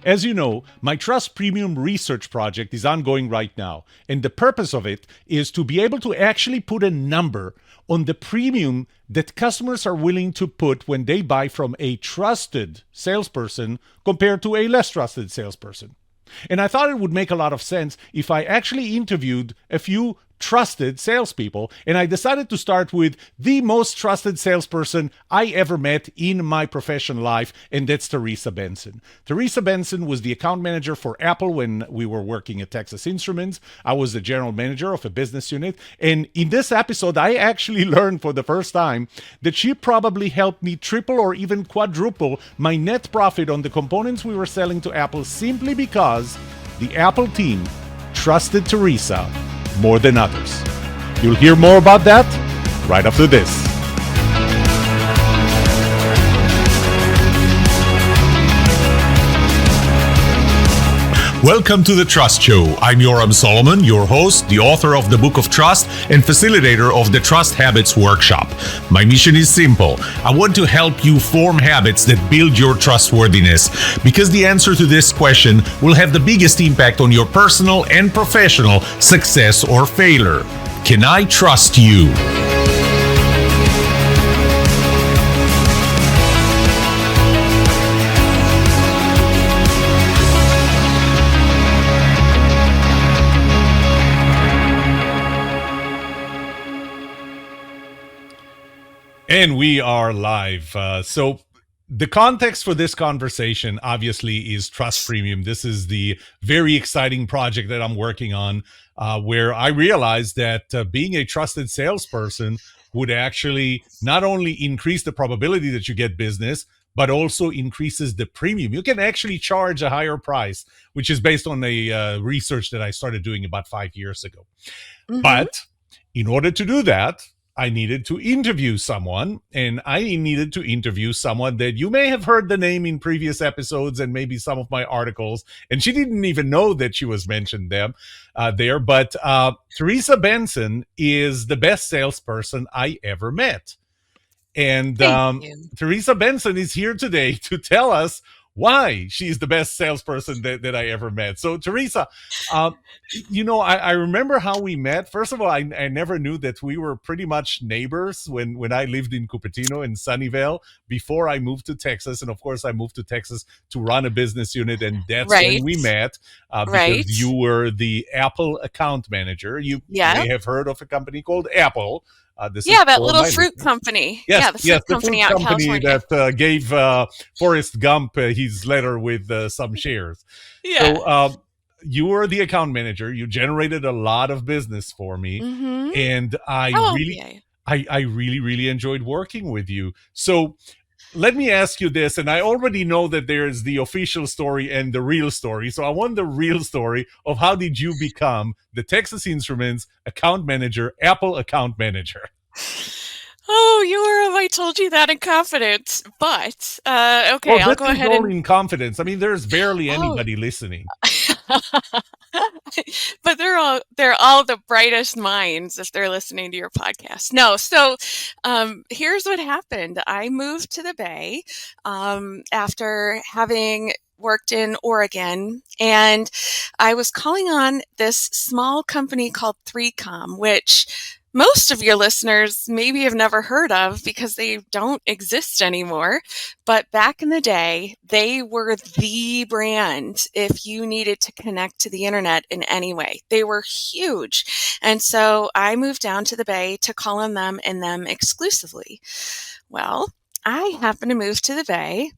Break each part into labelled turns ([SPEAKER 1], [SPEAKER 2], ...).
[SPEAKER 1] As you know, my Trust Premium research project is ongoing right now, and the purpose of it is to be able to actually put a number on the premium that customers are willing to put when they buy from a trusted salesperson compared to a less trusted salesperson. And I thought it would make a lot of sense if I actually interviewed a few trusted salespeople, and I decided to start with the most trusted salesperson I ever met in my professional life, and that's Theresa Benson. Theresa Benson was the account manager for Apple when we were working at Texas Instruments. I was the general manager of a business unit, and in this episode, I actually learned for the first time that she probably helped me triple or even quadruple my net profit on the components we were selling to Apple simply because the Apple team trusted Theresa more than others. You'll hear more about that right after this. Welcome to The Trust Show. I'm Yoram Solomon, your host, the author of the Book of Trust, and facilitator of the Trust Habits Workshop. My mission is simple. I want to help you form habits that build your trustworthiness, because the answer to this question will have the biggest impact on your personal and professional success or failure. Can I trust you? And we are live. So the context for this conversation obviously is Trust Premium. This is the very exciting project that I'm working on, where I realized that being a trusted salesperson would actually not only increase the probability that you get business, but also increases the premium. You can actually charge a higher price, which is based on a research that I started doing about 5 years ago. Mm-hmm. But in order to do that, I needed to interview someone, and I needed to interview someone that you may have heard the name in previous episodes and maybe some of my articles, and she didn't even know that she was mentioned there. But Theresa Benson is the best salesperson I ever met. And Theresa Benson is here today to tell us why she's the best salesperson that I ever met. So, Theresa, I remember how we met. First of all, I never knew that we were pretty much neighbors when I lived in Cupertino in Sunnyvale before I moved to Texas. And of course, I moved to Texas to run a business unit. And that's when we met because you were the Apple account manager. You may have heard of a company called Apple.
[SPEAKER 2] That little fruit company.
[SPEAKER 1] Yes,
[SPEAKER 2] the fruit company out in California
[SPEAKER 1] that gave Forrest Gump his letter with some shares. Yeah. So you were the account manager. You generated a lot of business for me, and I really enjoyed working with you. So let me ask you this, and I already know that there's the official story and the real story. So I want the real story of how did you become the Texas Instruments account manager, Apple account manager?
[SPEAKER 2] Oh, Yoram, I told you that in confidence, but okay, I'll go ahead
[SPEAKER 1] and in confidence. I mean, there's barely anybody listening.
[SPEAKER 2] But they're all the brightest minds if they're listening to your podcast. No, so here's what happened. I moved to the Bay after having worked in Oregon, and I was calling on this small company called 3Com, which most of your listeners maybe have never heard of because they don't exist anymore. But back in the day, they were the brand if you needed to connect to the internet in any way. They were huge. And so I moved down to the Bay to call on them and them exclusively. Well, I happened to move to the Bay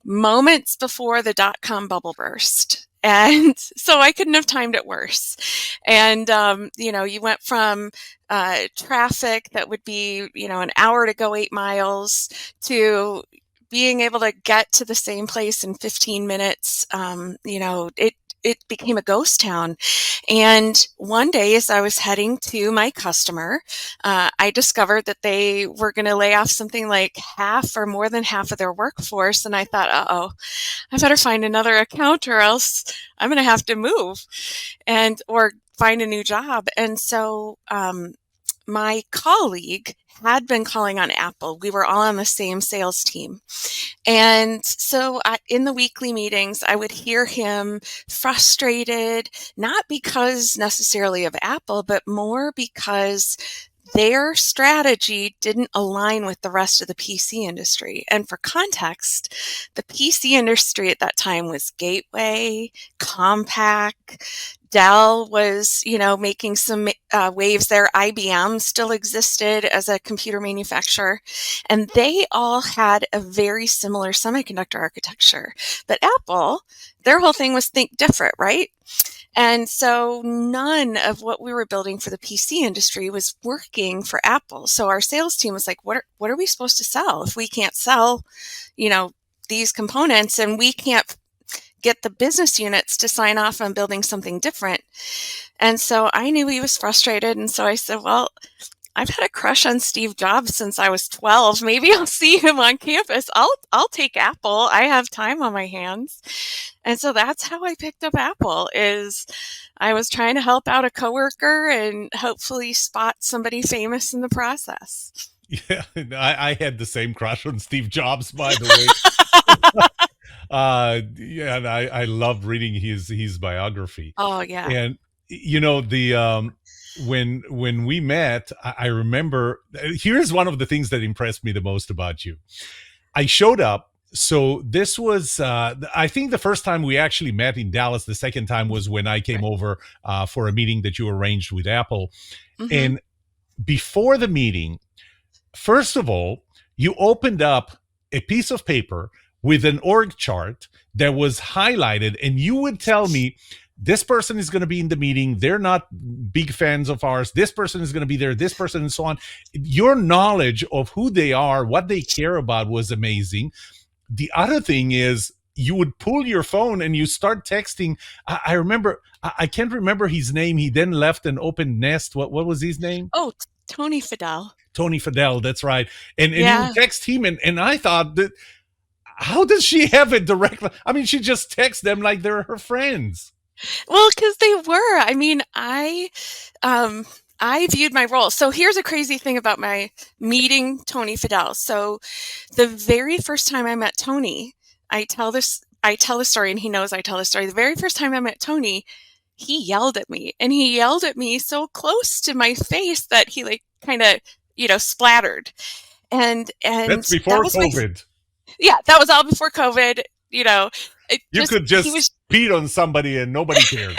[SPEAKER 2] moments before the dot-com bubble burst. And so I couldn't have timed it worse. And, you went from traffic that would be, an hour to go 8 miles to being able to get to the same place in 15 minutes. It became a ghost town. And one day as I was heading to my customer, I discovered that they were going to lay off something like half or more than half of their workforce. And I thought, I better find another account or else I'm going to have to move or find a new job. And so, my colleague had been calling on Apple. We were all on the same sales team. And so in the weekly meetings, I would hear him frustrated, not because necessarily of Apple, but more because their strategy didn't align with the rest of the PC industry. And for context, the PC industry at that time was Gateway, Compaq, Dell was, making some waves there. IBM still existed as a computer manufacturer, and they all had a very similar semiconductor architecture. But Apple, their whole thing was think different, right? And so none of what we were building for the PC industry was working for Apple. So our sales team was like, what are we supposed to sell if we can't sell, these components, and we can't get the business units to sign off on building something different? And so I knew he was frustrated. And so I said, well, I've had a crush on Steve Jobs since I was 12. Maybe I'll see him on campus. I'll take Apple. I have time on my hands. And so that's how I picked up Apple. Is I was trying to help out a coworker and hopefully spot somebody famous in the process.
[SPEAKER 1] Yeah, I had the same crush on Steve Jobs, by the way. Yeah, and I loved reading his biography.
[SPEAKER 2] Oh yeah.
[SPEAKER 1] And the when we met, I remember, here's one of the things that impressed me the most about you. I showed up. So this was, I think, the first time we actually met in Dallas. The second time was when I came over for a meeting that you arranged with Apple.
[SPEAKER 2] Mm-hmm.
[SPEAKER 1] And before the meeting, first of all, you opened up a piece of paper with an org chart that was highlighted, and you would tell me, this person is going to be in the meeting. They're not big fans of ours. This person is going to be there, this person, and so on. Your knowledge of who they are, what they care about, was amazing. The other thing is, you would pull your phone and you start texting. I remember, I can't remember his name. He then left and opened Nest. What was his name?
[SPEAKER 2] Oh, Tony Fidel.
[SPEAKER 1] Tony Fidel, that's right. And
[SPEAKER 2] Yeah.
[SPEAKER 1] you text him, and I thought, that how does she have it directly? I mean, she just texts them like they're her friends.
[SPEAKER 2] Well, because they were. I mean, I viewed my role. So here's a crazy thing about my meeting Tony Fidel. So the very first time I met Tony, I tell the story, and he knows I tell the story. The very first time I met Tony, he yelled at me, and he yelled at me so close to my face that he kind of, splattered. And
[SPEAKER 1] that's before COVID.
[SPEAKER 2] Yeah, that was all before COVID. You
[SPEAKER 1] could just beat on somebody and nobody cared.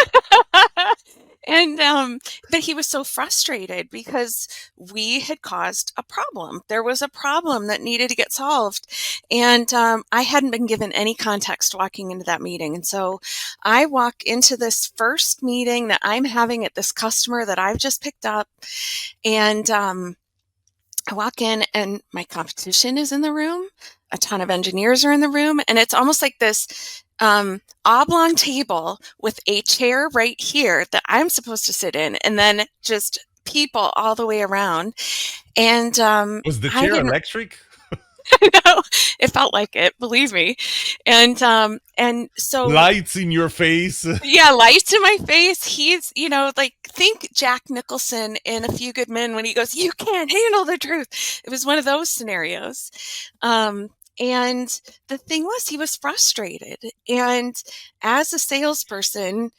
[SPEAKER 2] And but he was so frustrated because we had caused a problem. There was a problem that needed to get solved, and I hadn't been given any context walking into that meeting. And so I walk into this first meeting that I'm having at this customer that I've just picked up, and I walk in, and my competition is in the room. A ton of engineers are in the room, and it's almost like this oblong table with a chair right here that I'm supposed to sit in, and then just people all the way around. And
[SPEAKER 1] was the chair electric?
[SPEAKER 2] No, it felt like it, believe me. And so
[SPEAKER 1] lights in your face.
[SPEAKER 2] Yeah, lights in my face. He's, think Jack Nicholson in A Few Good Men when he goes, "You can't handle the truth." It was one of those scenarios. And the thing was, he was frustrated. And as a salesperson,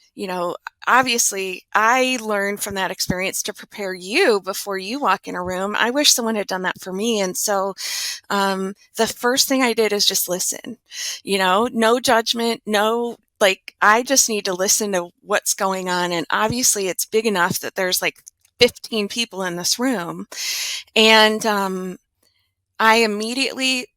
[SPEAKER 2] obviously I learned from that experience to prepare you before you walk in a room. I wish someone had done that for me. And so the first thing I did is just listen, no judgment, I just need to listen to what's going on. And obviously it's big enough that there's 15 people in this room. And I immediately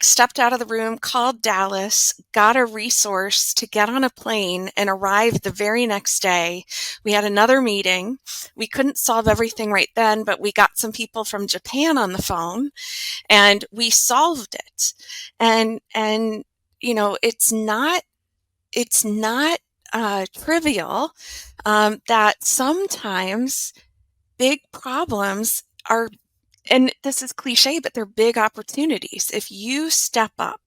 [SPEAKER 2] stepped out of the room, called Dallas, got a resource to get on a plane, and arrived the very next day. We had another meeting. We couldn't solve everything right then, but we got some people from Japan on the phone, and we solved it. And it's not trivial that sometimes big problems are, and this is cliche, but they're big opportunities. If you step up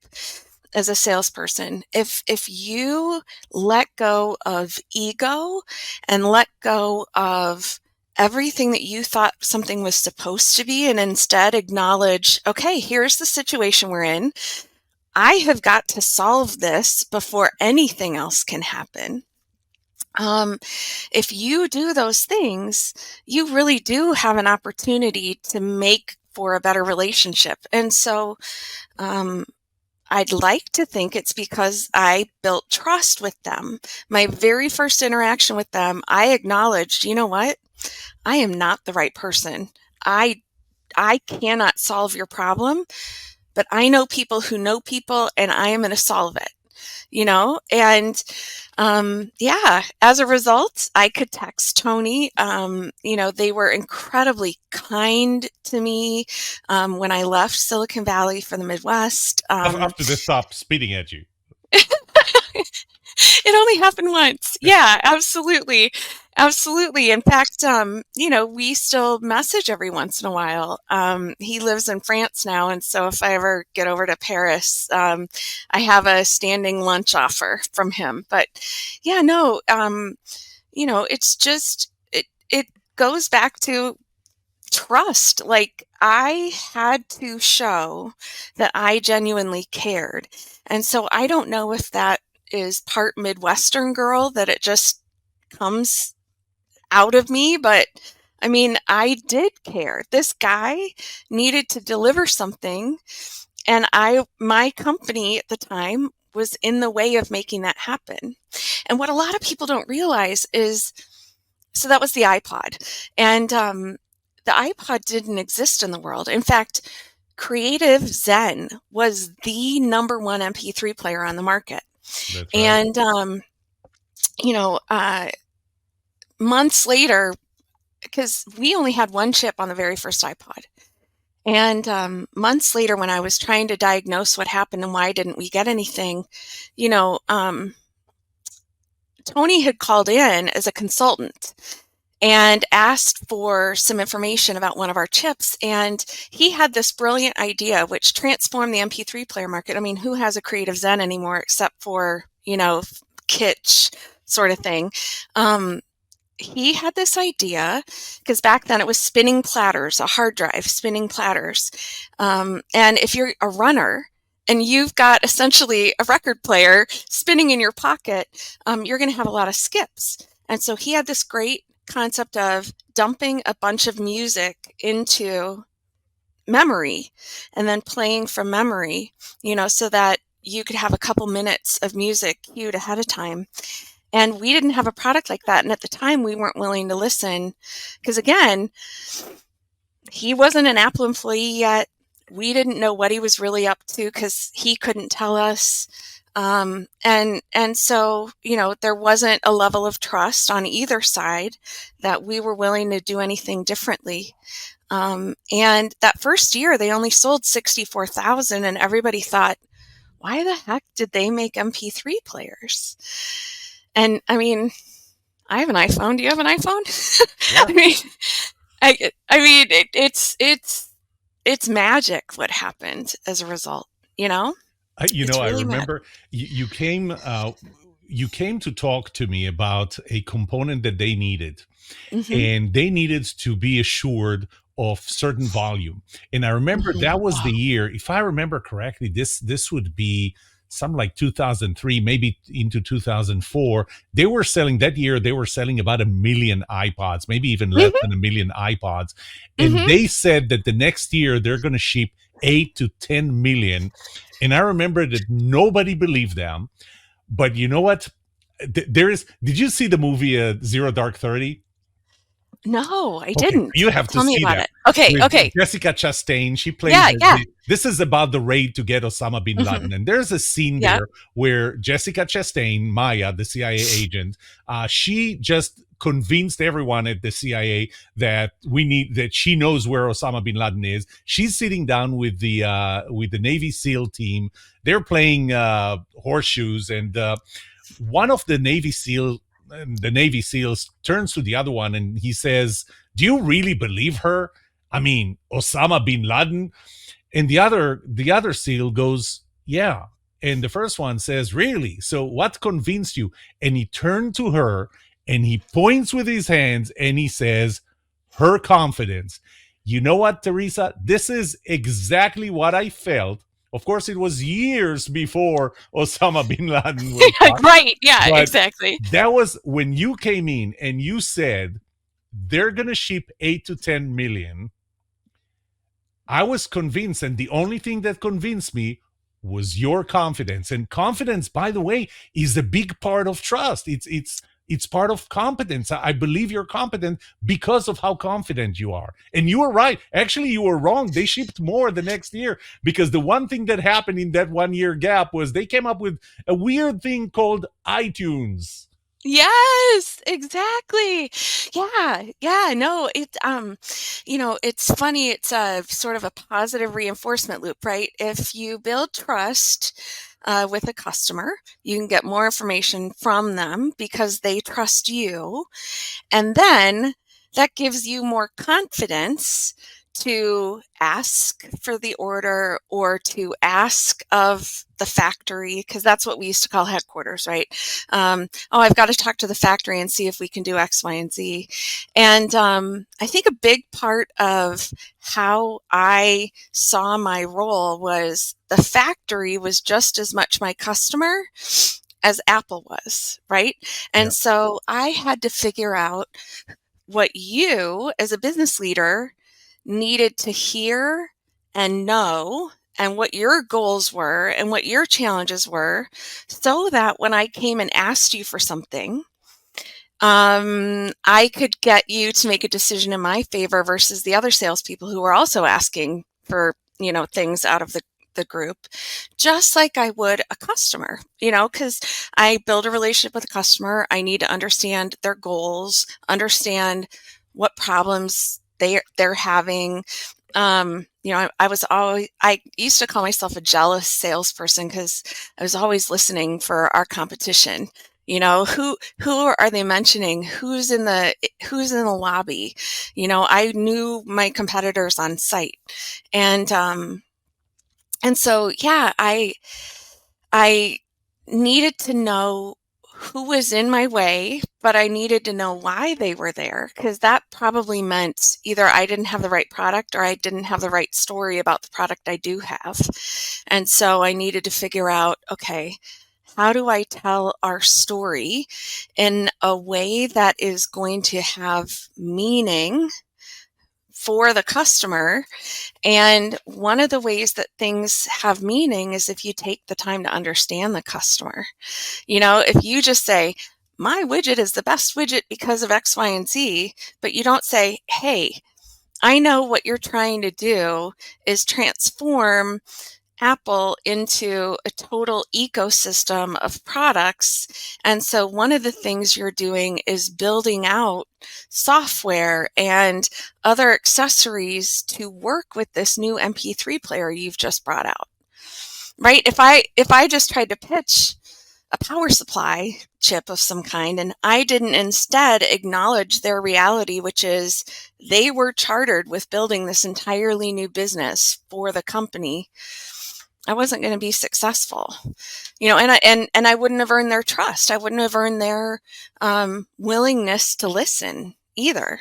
[SPEAKER 2] as a salesperson, if you let go of ego and let go of everything that you thought something was supposed to be and instead acknowledge, okay, here's the situation we're in. I have got to solve this before anything else can happen. If you do those things, you really do have an opportunity to make for a better relationship. And so I'd like to think it's because I built trust with them. My very first interaction with them, I acknowledged, you know what? I am not the right person. I cannot solve your problem, but I know people who know people, and I am going to solve it. And yeah, as a result, I could text Tony. They were incredibly kind to me when I left Silicon Valley for the Midwest.
[SPEAKER 1] After they stopped spitting at you.
[SPEAKER 2] It only happened once. Yeah, absolutely. Absolutely. In fact, we still message every once in a while. He lives in France now. And so if I ever get over to Paris, I have a standing lunch offer from him. But yeah, no, it's just, it goes back to trust. Like, I had to show that I genuinely cared. And so I don't know if that is part Midwestern girl, that it just comes out of me, but I mean, I did care. This guy needed to deliver something, and my company at the time was in the way of making that happen. And what a lot of people don't realize is, so that was the iPod, and the iPod didn't exist in the world. In fact, Creative Zen was the number one MP3 player on the market.
[SPEAKER 1] That's right.
[SPEAKER 2] And, months later, because we only had one chip on the very first iPod. And months later, when I was trying to diagnose what happened and why didn't we get anything, Tony had called in as a consultant and asked for some information about one of our chips. And he had this brilliant idea, which transformed the MP3 player market. I mean, who has a Creative Zen anymore except for, kitsch sort of thing. He had this idea, because back then it was spinning platters, a hard drive, spinning platters. And if you're a runner and you've got essentially a record player spinning in your pocket, you're going to have a lot of skips. And so he had this great concept of dumping a bunch of music into memory and then playing from memory, so that you could have a couple minutes of music queued ahead of time. And we didn't have a product like that. And at the time, we weren't willing to listen because, again, he wasn't an Apple employee yet. We didn't know what he was really up to because he couldn't tell us. And so, there wasn't a level of trust on either side that we were willing to do anything differently. And that first year, they only sold 64,000, and everybody thought, why the heck did they make MP3 players? And I mean, I have an iPhone. Do you have an iPhone? Yeah. I mean, it's magic what happened as a result.
[SPEAKER 1] I remember you came to talk to me about a component that they needed, and they needed to be assured of certain volume. And I remember that was the year, if I remember correctly, this would be something like 2003, maybe into 2004. They were selling about 1 million iPods, maybe even less than 1 million iPods. And they said that the next year they're going to ship 8 to 10 million. And I remember that nobody believed them. But you know what? Did you see the movie Zero Dark 30?
[SPEAKER 2] No, I didn't.
[SPEAKER 1] You have
[SPEAKER 2] Tell
[SPEAKER 1] to
[SPEAKER 2] me
[SPEAKER 1] see
[SPEAKER 2] about
[SPEAKER 1] that.
[SPEAKER 2] it. Okay.
[SPEAKER 1] Jessica Chastain, she plays.
[SPEAKER 2] Yeah.
[SPEAKER 1] This is about the raid to get Osama bin Laden, and there's a scene there where Jessica Chastain, Maya, the CIA agent, she just convinced everyone at the CIA that she knows where Osama bin Laden is. She's sitting down with the Navy SEAL team. They're playing horseshoes, and one of the Navy SEALs turns to the other one and he says, "Do you really believe her? I mean, Osama bin Laden?" And the other SEAL goes, "Yeah." And the first one says, "Really? So what convinced you?" And he turned to her and he points with his hands and he says, her confidence. You know what, Theresa? This is exactly what I felt. Of course, it was years before Osama bin Laden was shot,
[SPEAKER 2] Right. Yeah,
[SPEAKER 1] but
[SPEAKER 2] exactly.
[SPEAKER 1] that was when you came in and you said they're going to ship 8 to 10 million. I was convinced, and the only thing that convinced me was your confidence. And confidence, by the way, is a big part of trust. It's part of competence. I believe you're competent because of how confident you are. And you were right. Actually, you were wrong. They shipped more the next year because the one thing that happened in that 1 year gap was they came up with a weird thing called iTunes.
[SPEAKER 2] Yes, exactly. Yeah, no, it's funny, it's a sort of a positive reinforcement loop, right? If you build trust with a customer, you can get more information from them because they trust you. And then that gives you more confidence to ask for the order or to ask of the factory, because that's what we used to call headquarters, right? Oh, I've got to talk to the factory and see if we can do X, Y, and Z. And I think a big part of how I saw my role was the factory was just as much my customer as Apple was, right?
[SPEAKER 1] Yeah.
[SPEAKER 2] And so I had to figure out what you, as a business leader, needed to hear and know, and what your goals were and what your challenges were, so that when I came and asked you for something, I could get you to make a decision in my favor versus the other salespeople who were also asking for, things out of the group, just like I would a customer, because I build a relationship with a customer. I need to understand their goals, understand what problems they're having. I used to call myself a jealous salesperson because I was always listening for our competition. Who are they mentioning? Who's in the lobby? I knew my competitors on site, and so yeah, I needed to know who was in my way, but I needed to know why they were there, because that probably meant either I didn't have the right product or I didn't have the right story about the product I do have. And so I needed to figure out, okay, how do I tell our story in a way that is going to have meaning for the customer? And one of the ways that things have meaning is if you take the time to understand the customer. If you just say, my widget is the best widget because of X, Y, and Z, but you don't say, hey, I know what you're trying to do is transform Apple into a total ecosystem of products. And so one of the things you're doing is building out software and other accessories to work with this new MP3 player you've just brought out. Right? If I just tried to pitch a power supply chip of some kind and I didn't instead acknowledge their reality, which is they were chartered with building this entirely new business for the company, I wasn't going to be successful, and I wouldn't have earned their trust. I wouldn't have earned their willingness to listen either,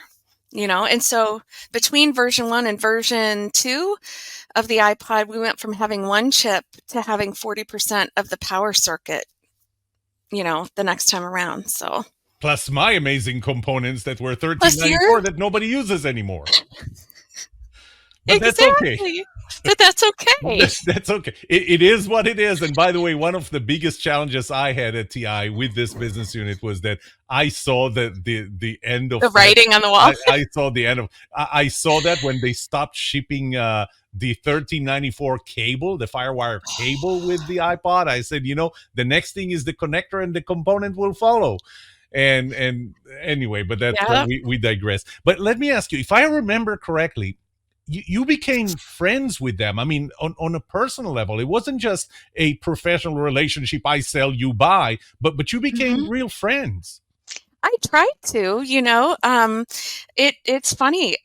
[SPEAKER 2] and so between version 1 and version 2 of the iPod, we went from having one chip to having 40% of the power circuit, the next time around. So
[SPEAKER 1] Plus my amazing components that were
[SPEAKER 2] plus
[SPEAKER 1] 1394
[SPEAKER 2] your
[SPEAKER 1] that nobody uses anymore. But that's okay.
[SPEAKER 2] exactly, but that's okay.
[SPEAKER 1] That's okay. It is what it is. And by the way, one of the biggest challenges I had at TI with this business unit was that I saw the end of
[SPEAKER 2] The
[SPEAKER 1] that.
[SPEAKER 2] writing on the wall.
[SPEAKER 1] I saw the end of. I saw that when they stopped shipping the 1394 cable, the Firewire cable with the iPod. I said, the next thing is the connector, and the component will follow. And anyway, but that
[SPEAKER 2] Yeah.
[SPEAKER 1] we digress. But let me ask you, if I remember correctly, you became friends with them. I mean, on a personal level, it wasn't just a professional relationship. I sell, you buy, but you became
[SPEAKER 2] Mhm.
[SPEAKER 1] real friends.
[SPEAKER 2] I tried to, it's funny.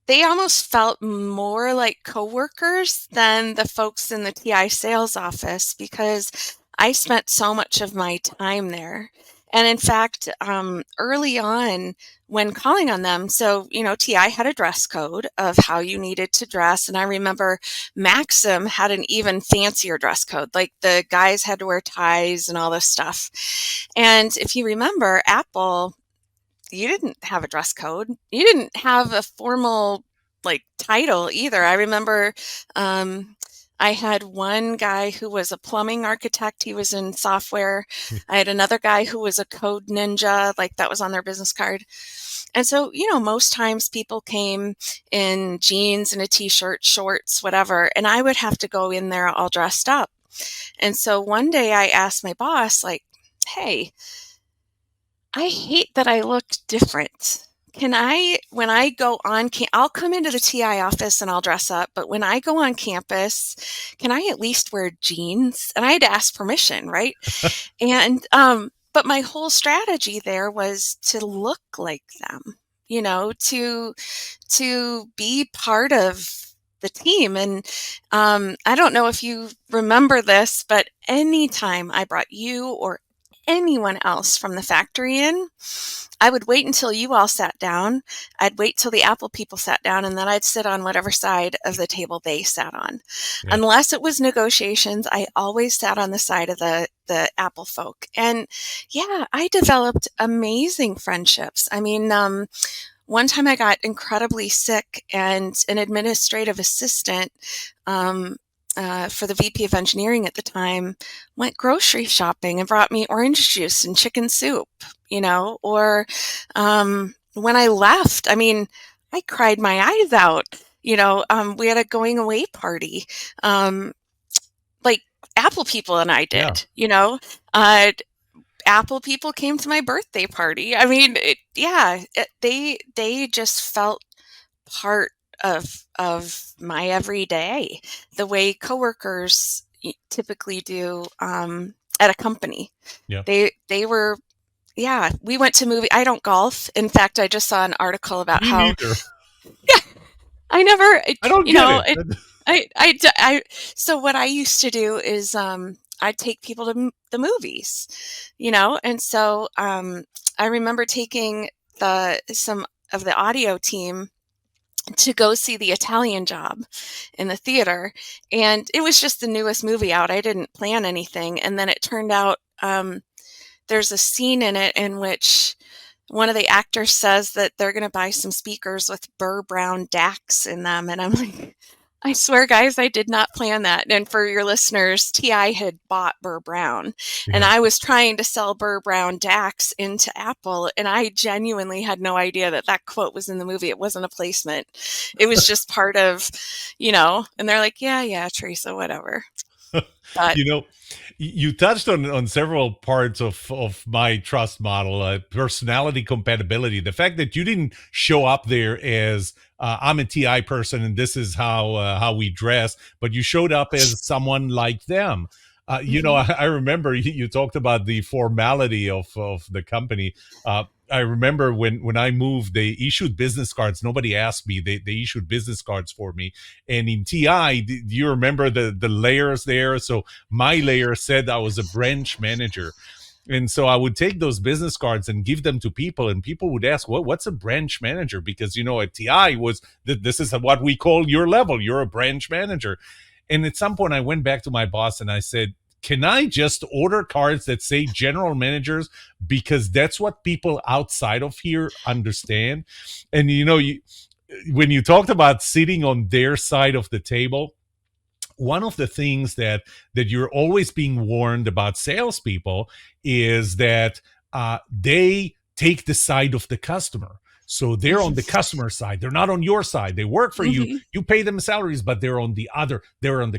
[SPEAKER 2] They almost felt more like coworkers than the folks in the TI sales office because I spent so much of my time there. And in fact, early on when calling on them, so, TI had a dress code of how you needed to dress. And I remember Maxim had an even fancier dress code. Like the guys had to wear ties and all this stuff. And if you remember, Apple, you didn't have a dress code. You didn't have a formal like title either. I remember I had one guy who was a plumbing architect. He was in software. I had another guy who was a code ninja, like that was on their business card. And so, most times people came in jeans and a t-shirt, shorts, whatever, and I would have to go in there all dressed up. And so one day I asked my boss, like, hey, I hate that I look different. When I go on, I'll come into the TI office and I'll dress up, but when I go on campus, can I at least wear jeans? And I had to ask permission, right? And, but my whole strategy there was to look like them, to be part of the team. And I don't know if you remember this, but anytime I brought you or anyone else from the factory in, I would wait until you all sat down. I'd wait till the Apple people sat down, and then I'd sit on whatever side of the table they sat on.
[SPEAKER 1] Yeah.
[SPEAKER 2] Unless it was negotiations, I always sat on the side of the Apple folk. And yeah, I developed amazing friendships. I mean, one time I got incredibly sick, and an administrative assistant for the VP of engineering at the time went grocery shopping and brought me orange juice and chicken soup, or when I left, I mean, I cried my eyes out. We had a going away party, like Apple people and I did, Apple people came to my birthday party. I mean, they just felt part of my everyday, the way coworkers typically do at a company.
[SPEAKER 1] Yeah.
[SPEAKER 2] They were, we went to movie. I don't golf. In fact, I just saw an article about
[SPEAKER 1] Me
[SPEAKER 2] how
[SPEAKER 1] neither.
[SPEAKER 2] I never,
[SPEAKER 1] I don't get it.
[SPEAKER 2] So what I used to do is I'd take people to the movies, and so I remember taking some of the audio team to go see The Italian Job in the theater. And it was just the newest movie out. I didn't plan anything. And then it turned out there's a scene in it in which one of the actors says that they're going to buy some speakers with Burr Brown DACs in them. And I'm like, I swear, guys, I did not plan that. And for your listeners, TI had bought Burr Brown, and I was trying to sell Burr Brown DACs into Apple, and I genuinely had no idea that quote was in the movie. It wasn't a placement. It was just part of, and they're like, yeah, Theresa, whatever. But,
[SPEAKER 1] you touched on several parts of my trust model, personality compatibility. The fact that you didn't show up there as I'm a TI person and this is how we dress, but you showed up as someone like them. I remember you talked about the formality of the company. I remember when I moved, they issued business cards. Nobody asked me. They issued business cards for me. And in TI, do you remember the layers there? So my layer said I was a branch manager. And so I would take those business cards and give them to people, and people would ask, what's a branch manager? Because, at TI this is what we call your level. You're a branch manager. And at some point I went back to my boss and I said, can I just order cards that say general managers? Because that's what people outside of here understand. And, when you talked about sitting on their side of the table, one of the things that you're always being warned about salespeople is that they take the side of the customer. So they're on the customer side. They're not on your side. They work for you. You pay them salaries, but they're on the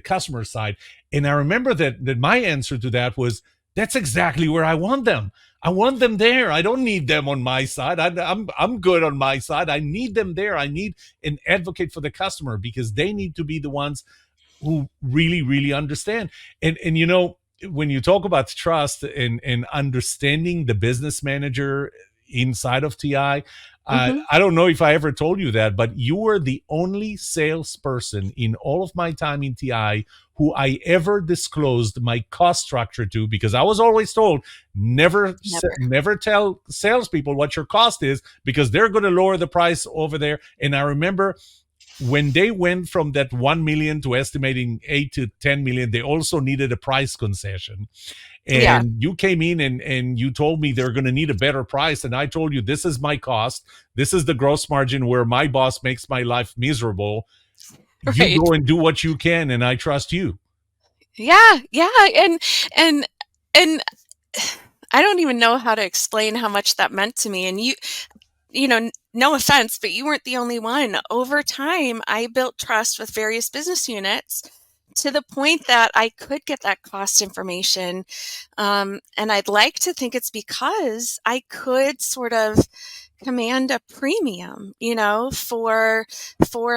[SPEAKER 1] customer side. And I remember that my answer to that was, that's exactly where I want them. I want them there. I don't need them on my side. I'm good on my side. I need them there. I need an advocate for the customer, because they need to be the ones who really, really understand. And when you talk about trust and understanding the business manager inside of TI,
[SPEAKER 2] Hmm.
[SPEAKER 1] I don't know if I ever told you that, but you were the only salesperson in all of my time in TI who I ever disclosed my cost structure to, because I was always told
[SPEAKER 2] Never.
[SPEAKER 1] never tell salespeople what your cost is, because they're going to lower the price over there. And I remember when they went from that 1 million to estimating 8 to 10 million, they also needed a price concession.
[SPEAKER 2] Yeah.
[SPEAKER 1] And you came in and you told me they're going to need a better price, and I told you, this is my cost, this is the gross margin where my boss makes my life miserable. You
[SPEAKER 2] Right.
[SPEAKER 1] go and do what you can, and I trust you.
[SPEAKER 2] Yeah. Yeah. And, and I don't even know how to explain how much that meant to me. And no offense, but you weren't the only one. Over time, I built trust with various business units to the point that I could get that cost information. And I'd like to think it's because I could sort of command a premium, for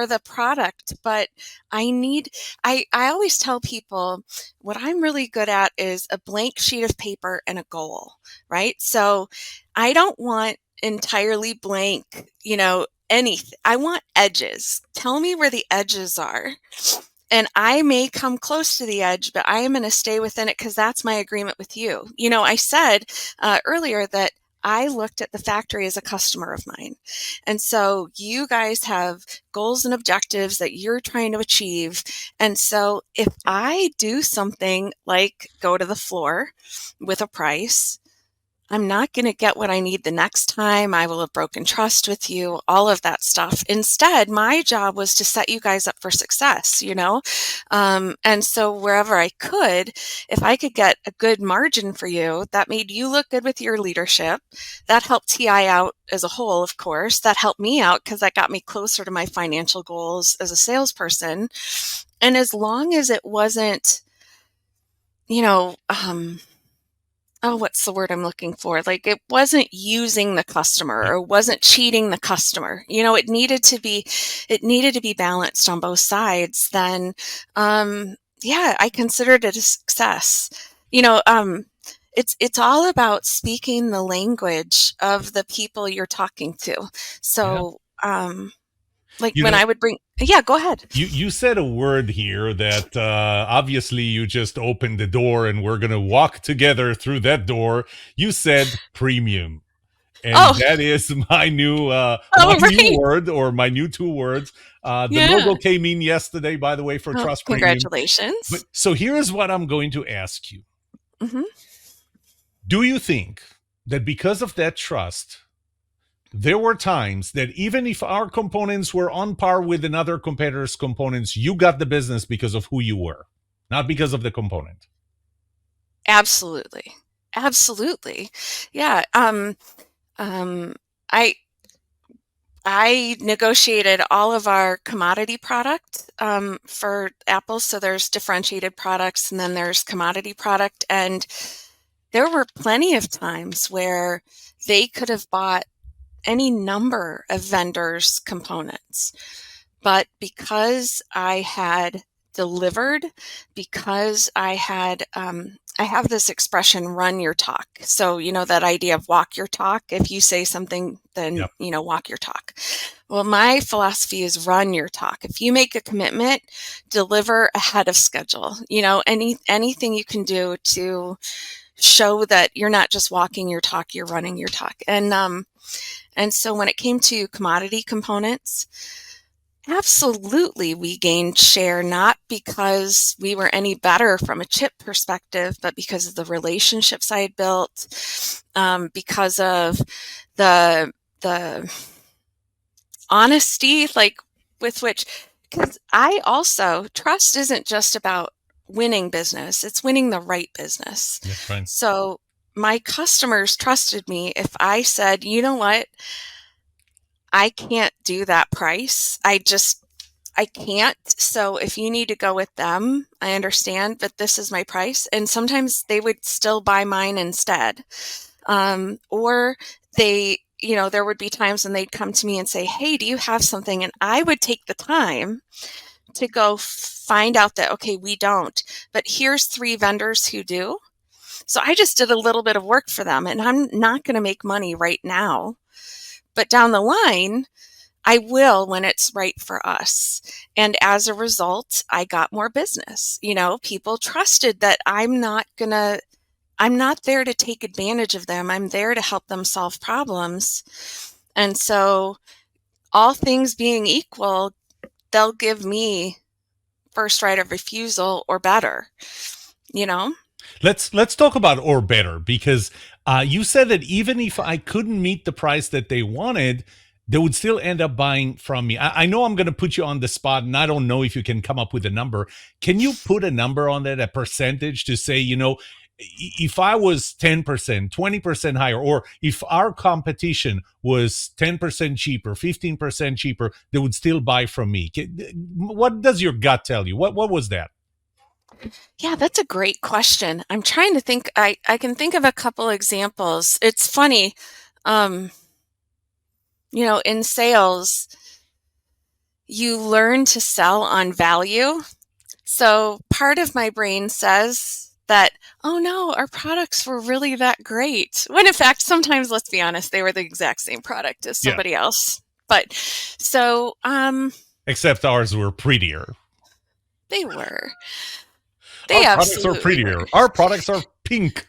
[SPEAKER 2] the product. But I always tell people what I'm really good at is a blank sheet of paper and a goal, right? So I don't want entirely blank, anything. I want edges. Tell me where the edges are. And I may come close to the edge, but I am going to stay within it because that's my agreement with you. I said earlier that I looked at the factory as a customer of mine. And so you guys have goals and objectives that you're trying to achieve. And so if I do something like go to the floor with a price, I'm not going to get what I need the next time. I will have broken trust with you, all of that stuff. Instead, my job was to set you guys up for success. And so wherever I could, if I could get a good margin for you, that made you look good with your leadership. That helped TI out as a whole, of course. That helped me out because that got me closer to my financial goals as a salesperson. And as long as it wasn't, you know, oh, what's the word I'm looking for? Like it wasn't using the customer
[SPEAKER 1] Yeah.
[SPEAKER 2] or wasn't cheating the customer. It needed to be balanced on both sides. Then, yeah, I considered it a success. It's all about speaking the language of the people you're talking to.
[SPEAKER 1] Yeah.
[SPEAKER 2] So, like
[SPEAKER 1] You
[SPEAKER 2] when
[SPEAKER 1] know,
[SPEAKER 2] I would bring, yeah, go ahead.
[SPEAKER 1] you said a word here that obviously you just opened the door and we're going to walk together through that door. You said premium. And
[SPEAKER 2] Oh,
[SPEAKER 1] that is my new my
[SPEAKER 2] oh,
[SPEAKER 1] new
[SPEAKER 2] right.
[SPEAKER 1] word, or my new two words. The
[SPEAKER 2] Yeah.
[SPEAKER 1] logo came in yesterday, by the way, for
[SPEAKER 2] Oh,
[SPEAKER 1] Trust Premium. But
[SPEAKER 2] congratulations.
[SPEAKER 1] so here is what I'm going to ask you.
[SPEAKER 2] Hmm.
[SPEAKER 1] Do you think that because of that trust, there were times that even if our components were on par with another competitor's components, you got the business because of who you were, not because of the component?
[SPEAKER 2] Absolutely. Absolutely. Yeah. Um, I I negotiated all of our commodity product for Apple. So there's differentiated products and then there's commodity product. And there were plenty of times where they could have bought any number of vendors' components. But because I had delivered, because I have this expression, run your talk. So, that idea of walk your talk. If you say something, then,
[SPEAKER 1] Yep.
[SPEAKER 2] walk your talk. Well, my philosophy is run your talk. If you make a commitment, deliver ahead of schedule. Anything you can do to show that you're not just walking your talk, you're running your talk. And so when it came to commodity components, absolutely we gained share, not because we were any better from a chip perspective, but because of the relationships I had built, because of the honesty, like with which, because I also, trust isn't just about winning business, it's winning the right business.
[SPEAKER 1] That's right.
[SPEAKER 2] So my customers trusted me if I said, you know what, I can't do that price. I can't. So if you need to go with them, I understand, but this is my price. And sometimes they would still buy mine instead. Or there would be times when they'd come to me and say, hey, do you have something? And I would take the time to go find out that, okay, we don't, but here's 3 vendors who do. So I just did a little bit of work for them and I'm not going to make money right now, But down the line, I will when it's right for us. And as a result, I got more business. People trusted that I'm not there to take advantage of them. I'm there to help them solve problems. And so, all things being equal, they'll give me first right of refusal or better, you know?
[SPEAKER 1] Let's talk about or better, because you said that even if I couldn't meet the price that they wanted, they would still end up buying from me. I know I'm going to put you on the spot, and I don't know if you can come up with a number. Can you put a number on that, a percentage, to say, if I was 10%, 20% higher, or if our competition was 10% cheaper, 15% cheaper, they would still buy from me? What does your gut tell you? What was that?
[SPEAKER 2] Yeah, that's a great question. I'm trying to think. I can think of a couple examples. It's funny, um, in sales, you learn to sell on value. So part of my brain says that, oh no, our products were really that great. When in fact, sometimes, let's be honest, they were the exact same product as
[SPEAKER 1] Yeah.
[SPEAKER 2] somebody else. But so,
[SPEAKER 1] Except ours were prettier.
[SPEAKER 2] they were.
[SPEAKER 1] Our
[SPEAKER 2] They
[SPEAKER 1] products are
[SPEAKER 2] absolutely were.
[SPEAKER 1] prettier. Our products are pink.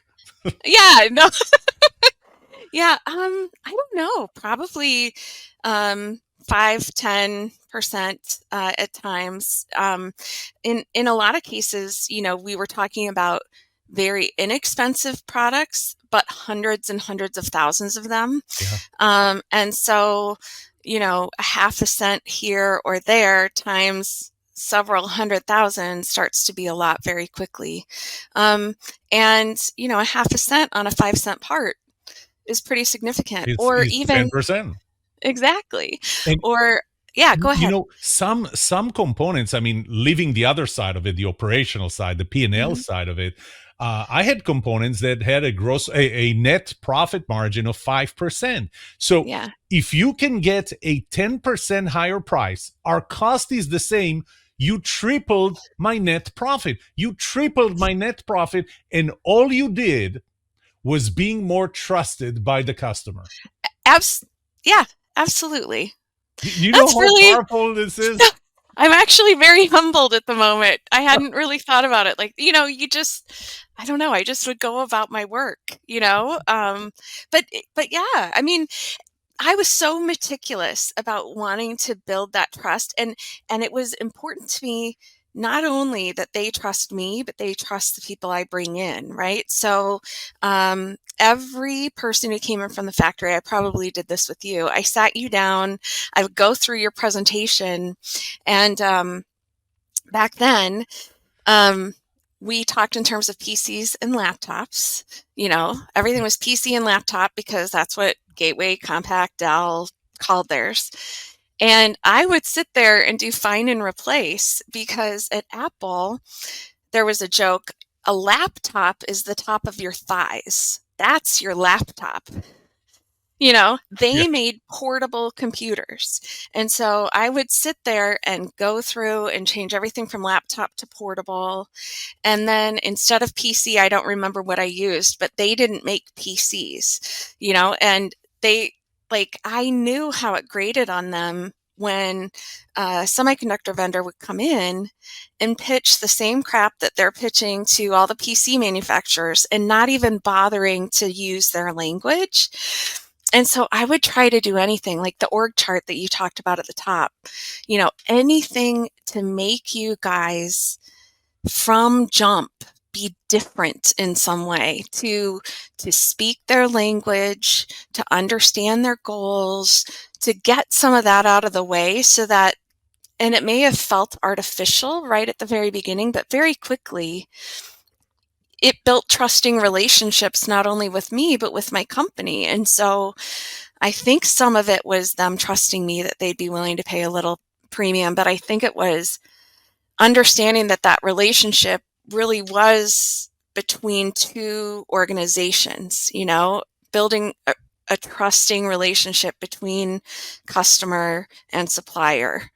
[SPEAKER 2] Yeah, no. Yeah, I don't know. Probably 5-10% at times. In a lot of cases, we were talking about very inexpensive products, but hundreds and hundreds of thousands of them.
[SPEAKER 1] Yeah.
[SPEAKER 2] And so, a half a cent here or there times several 100,000 starts to be a lot very quickly. And, a half a cent on a 5-cent part is pretty significant. Or
[SPEAKER 1] It's
[SPEAKER 2] even
[SPEAKER 1] 10%.
[SPEAKER 2] exactly.
[SPEAKER 1] And
[SPEAKER 2] Or yeah, go ahead.
[SPEAKER 1] some components, I mean, leaving the other side of it, the operational side, the P&L
[SPEAKER 2] Mhm.
[SPEAKER 1] side of it, I had components that had a net profit margin of 5%. So
[SPEAKER 2] Yeah.
[SPEAKER 1] if you can get a 10% higher price, our cost is the same. You tripled my net profit. You tripled my net profit, and all you did was being more trusted by the customer.
[SPEAKER 2] Abs- yeah, absolutely.
[SPEAKER 1] You know
[SPEAKER 2] That's
[SPEAKER 1] how
[SPEAKER 2] really
[SPEAKER 1] powerful this is?
[SPEAKER 2] I'm actually very humbled at the moment. I hadn't really thought about it. Like, I don't know, I just would go about my work. But yeah, I mean, I was so meticulous about wanting to build that trust, and it was important to me not only that they trust me, but they trust the people I bring in, right? So, every person who came in from the factory, I probably did this with you. I sat you down, I would go through your presentation, and back then, um, we talked in terms of PCs and laptops. Everything was PC and laptop because that's what Gateway, Compaq, Dell called theirs. And I would sit there and do find and replace because at Apple, there was a joke, a laptop is the top of your thighs. That's your laptop.
[SPEAKER 1] Yeah.
[SPEAKER 2] They made portable computers. And so I would sit there and go through and change everything from laptop to portable. And then instead of PC, I don't remember what I used, but they didn't make PCs, and I knew how it grated on them when a semiconductor vendor would come in and pitch the same crap that they're pitching to all the PC manufacturers and not even bothering to use their language. And so I would try to do anything like the org chart that you talked about at the top, anything to make you guys from jump be different in some way, to speak their language, to understand their goals, to get some of that out of the way so that, and it may have felt artificial right at the very beginning, but very quickly it built trusting relationships not only with me but with my company. And so I think some of it was them trusting me that they'd be willing to pay a little premium, but I think it was understanding that relationship really was between two organizations, building a trusting relationship between customer and supplier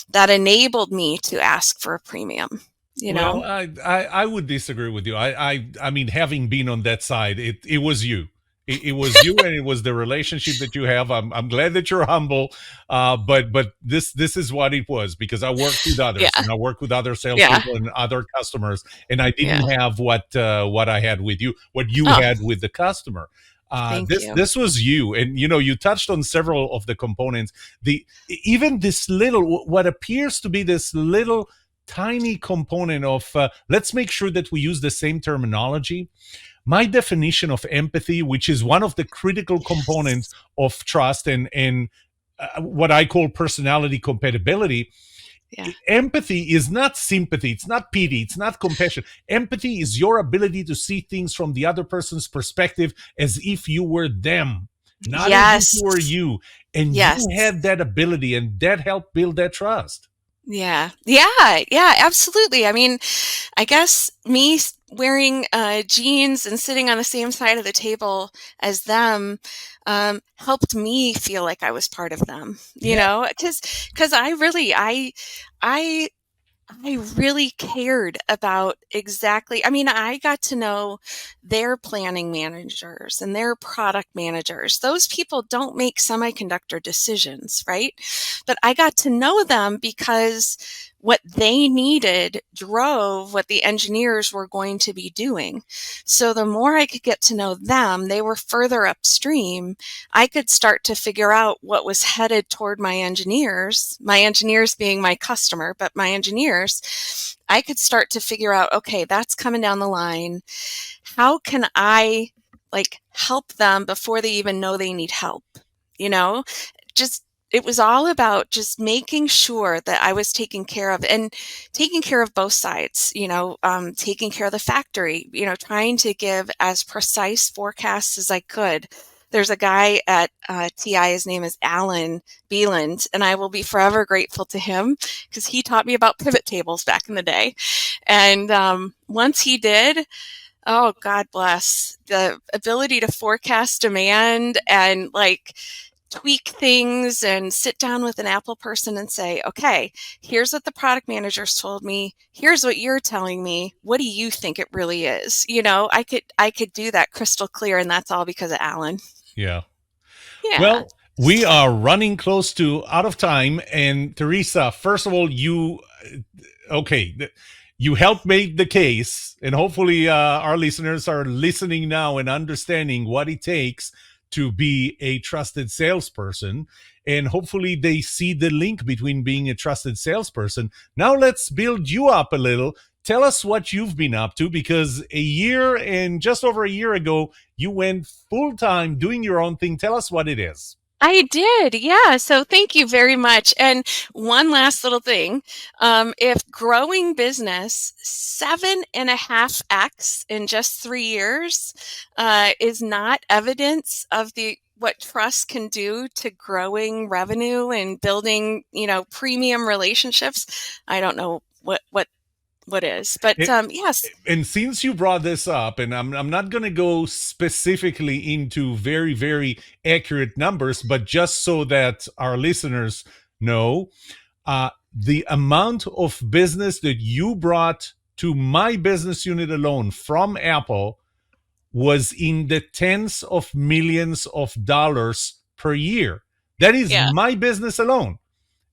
[SPEAKER 2] that enabled me to ask for a premium, you
[SPEAKER 1] Well,
[SPEAKER 2] know?
[SPEAKER 1] I would disagree with you. I mean, having been on that side, it was you. It was you, and it was the relationship that you have. I'm glad that you're humble, but this is what it was, because I worked with others,
[SPEAKER 2] Yeah.
[SPEAKER 1] and I worked with other
[SPEAKER 2] Yeah.
[SPEAKER 1] salespeople and other customers, and I
[SPEAKER 2] Yeah.
[SPEAKER 1] didn't have what I had with you, what you
[SPEAKER 2] Oh,
[SPEAKER 1] had with the customer.
[SPEAKER 2] thank
[SPEAKER 1] This
[SPEAKER 2] you.
[SPEAKER 1] this was you, and you touched on several of the components. The Even this little, what appears to be this little tiny component of, let's make sure that we use the same terminology. My definition of empathy, which is one of the critical components
[SPEAKER 2] Yes.
[SPEAKER 1] of trust, and what I call personality compatibility.
[SPEAKER 2] Yeah.
[SPEAKER 1] Empathy is not sympathy, it's not pity, it's not compassion. Empathy is your ability to see things from the other person's perspective, as if you were them, not as if you were
[SPEAKER 2] Yes.
[SPEAKER 1] you. And you
[SPEAKER 2] Yes.
[SPEAKER 1] had that ability, and that helped build that trust.
[SPEAKER 2] Yeah. Yeah. Yeah. Absolutely. I mean, I guess wearing jeans and sitting on the same side of the table as them helped me feel like I was part of them.
[SPEAKER 1] Yeah.
[SPEAKER 2] Because I I really cared about exactly. I mean, I got to know their planning managers and their product managers. Those people don't make semiconductor decisions, right? But I got to know them because what they needed drove what the engineers were going to be doing. So the more I could get to know them, they were further upstream. I could start to figure out what was headed toward my engineers being my customer, but my engineers, I could start to figure out, okay, that's coming down the line. How can I help them before they even know they need help? You know, just it was all about just making sure that I was taking care of and taking care of both sides, taking care of the factory, trying to give as precise forecasts as I could. There's a guy at TI, his name is Alan Beeland, and I will be forever grateful to him because he taught me about pivot tables back in the day. And once he did, oh, God bless, the ability to forecast demand and tweak things and sit down with an Apple person and say, okay, here's what the product managers told me. Here's what you're telling me. What do you think it really is? I could do that crystal clear, and that's all because of Alan.
[SPEAKER 1] Yeah.
[SPEAKER 2] Yeah.
[SPEAKER 1] Well, we are running close to out of time. And Theresa, first of all, okay, you helped make the case, and hopefully our listeners are listening now and understanding what it takes to be a trusted salesperson. And hopefully they see the link between being a trusted salesperson. Now let's build you up a little. Tell us what you've been up to, because a year and just over a year ago, you went full time doing your own thing. Tell us what it is.
[SPEAKER 2] I did. Yeah. So thank you very much. And one last little thing. If growing business 7.5x in just 3 years is not evidence of what trust can do to growing revenue and building, premium relationships, I don't know what is. But
[SPEAKER 1] It,
[SPEAKER 2] yes.
[SPEAKER 1] and since you brought this up, and I'm not going to go specifically into very, very accurate numbers, but just so that our listeners know, the amount of business that you brought to my business unit alone from Apple was in the tens of millions of dollars per year. That is
[SPEAKER 2] Yeah.
[SPEAKER 1] my business alone.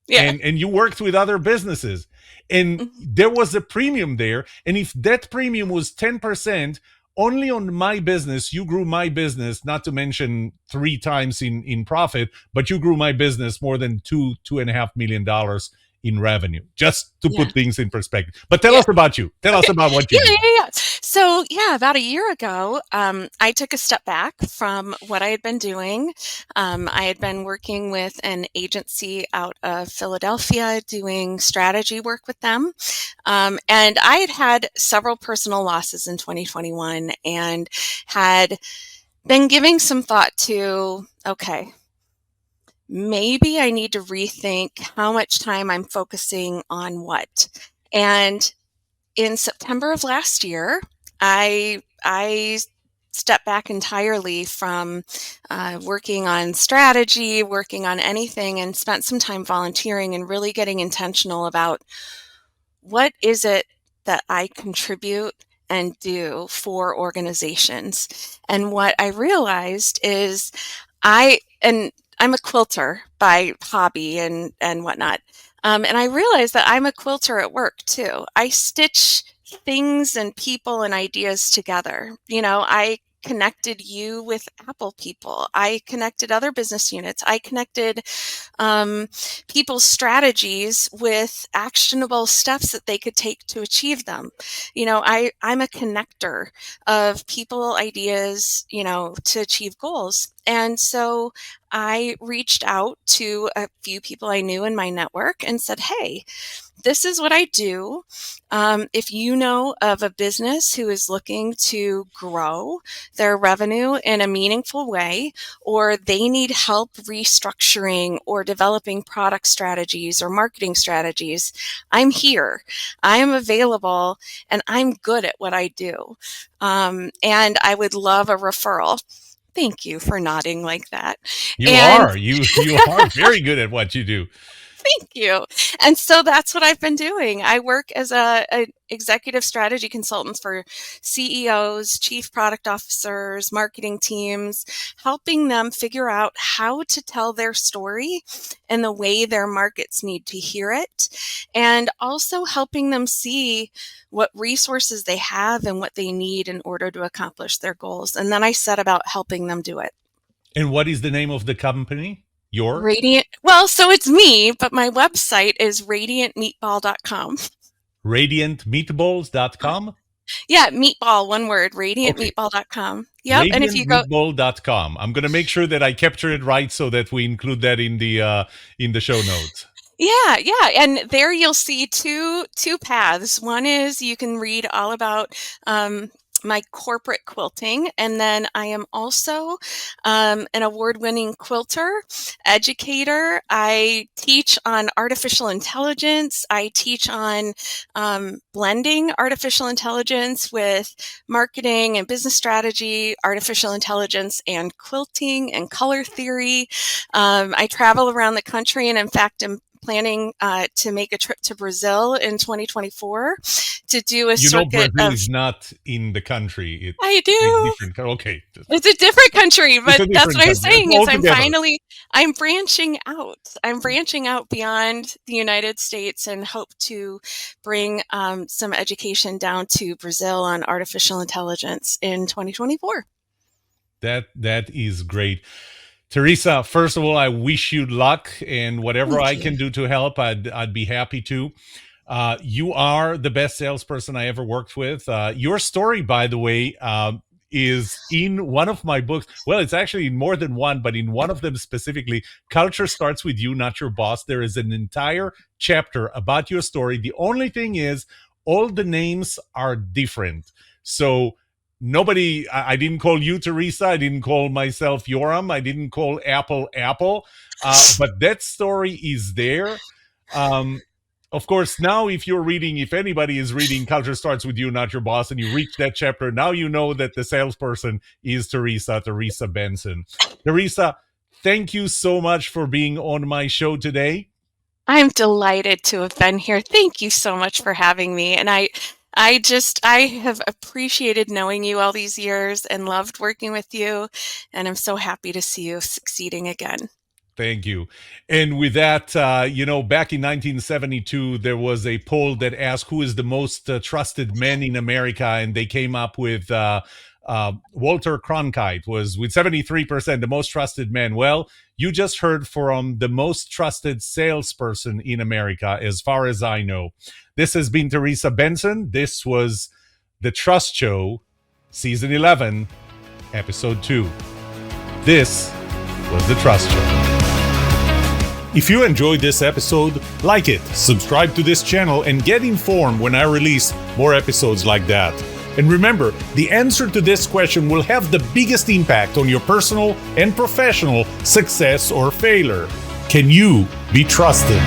[SPEAKER 2] Yeah.
[SPEAKER 1] And you worked with other businesses, and
[SPEAKER 2] Mhm.
[SPEAKER 1] there was a premium there. And if that premium was 10% only on my business, you grew my business, not to mention 3 times in profit, but you grew my business more than $2.5 million in revenue, just to
[SPEAKER 2] Yeah.
[SPEAKER 1] put things in perspective. But tell
[SPEAKER 2] Yeah.
[SPEAKER 1] us about you. Tell us
[SPEAKER 2] Okay.
[SPEAKER 1] about what you
[SPEAKER 2] Yeah,
[SPEAKER 1] do.
[SPEAKER 2] yeah, yeah. So, yeah, about a year ago, I took a step back from what I had been doing. I had been working with an agency out of Philadelphia doing strategy work with them. And I had had several personal losses in 2021 and had been giving some thought to, okay, maybe I need to rethink how much time I'm focusing on what. And in September of last year, I stepped back entirely from working on strategy, working on anything, and spent some time volunteering and really getting intentional about what is it that I contribute and do for organizations. And what I realized is I'm a quilter by hobby and whatnot. And I realized that I'm a quilter at work too. I stitch things and people and ideas together. I connected you with Apple people. I connected other business units. I connected people's strategies with actionable steps that they could take to achieve them. I'm a connector of people, ideas, to achieve goals. And so I reached out to a few people I knew in my network and said, hey, this is what I do. If you know of a business who is looking to grow their revenue in a meaningful way, or they need help restructuring or developing product strategies or marketing strategies, I'm here. I am available, and I'm good at what I do. And I would love a referral. Thank you for nodding like that.
[SPEAKER 1] You
[SPEAKER 2] And
[SPEAKER 1] are. You are very good at what you do.
[SPEAKER 2] Thank you. And so that's what I've been doing. I work as a executive strategy consultant for CEOs, chief product officers, marketing teams, helping them figure out how to tell their story in the way their markets need to hear it, and also helping them see what resources they have and what they need in order to accomplish their goals. And then I set about helping them do it.
[SPEAKER 1] And what is the name of the company?
[SPEAKER 2] So it's me, but my website is radiantmeatball.com.
[SPEAKER 1] Radiantmeatballs.com?
[SPEAKER 2] Yeah, meatball, one word, radiantmeatball.com. Yep. And if you go
[SPEAKER 1] Radiantmeatball.com. I'm going to make sure that I capture it right so that we include that in the show notes.
[SPEAKER 2] Yeah, and there you'll see two paths. One is you can read all about my corporate quilting, and then I am also an award-winning quilter, educator. I teach on artificial intelligence. I teach on blending artificial intelligence with marketing and business strategy, artificial intelligence and quilting and color theory. I travel around the country, and in fact, I'm planning to make a trip to Brazil in 2024 to do a circuit.
[SPEAKER 1] Brazil is not in the country.
[SPEAKER 2] I do.
[SPEAKER 1] Different. Okay.
[SPEAKER 2] It's a different country, but that's what I'm saying is I'm branching out. I'm branching out beyond the United States and hope to bring some education down to Brazil on artificial intelligence in 2024.
[SPEAKER 1] That is great. Theresa, first of all, I wish you luck, and whatever I can do to help, I'd be happy to. You are the best salesperson I ever worked with. Your story, by the way, is in one of my books. Well, it's actually in more than one, but in one of them specifically, Culture Starts With You, Not Your Boss. There is an entire chapter about your story. The only thing is, all the names are different. So I didn't call you Theresa. I didn't call myself Yoram. I didn't call Apple. But that story is there. Of course, now if anybody is reading Culture Starts With You, Not Your Boss, and you reach that chapter, now you know that the salesperson is Theresa Benson. Theresa, thank you so much for being on my show today.
[SPEAKER 2] I'm delighted to have been here. Thank you so much for having me. And I have appreciated knowing you all these years and loved working with you. And I'm so happy to see you succeeding again.
[SPEAKER 1] Thank you. And with that, back in 1972, there was a poll that asked who is the most trusted man in America. And they came up with Walter Cronkite was with 73% the most trusted man. Well, you just heard from the most trusted salesperson in America, as far as I know. This has been Theresa Benson. This was The Trust Show, Season 11, Episode 2. This was The Trust Show. If you enjoyed this episode, like it, subscribe to this channel, and get informed when I release more episodes like that. And remember, the answer to this question will have the biggest impact on your personal and professional success or failure. Can you be trusted?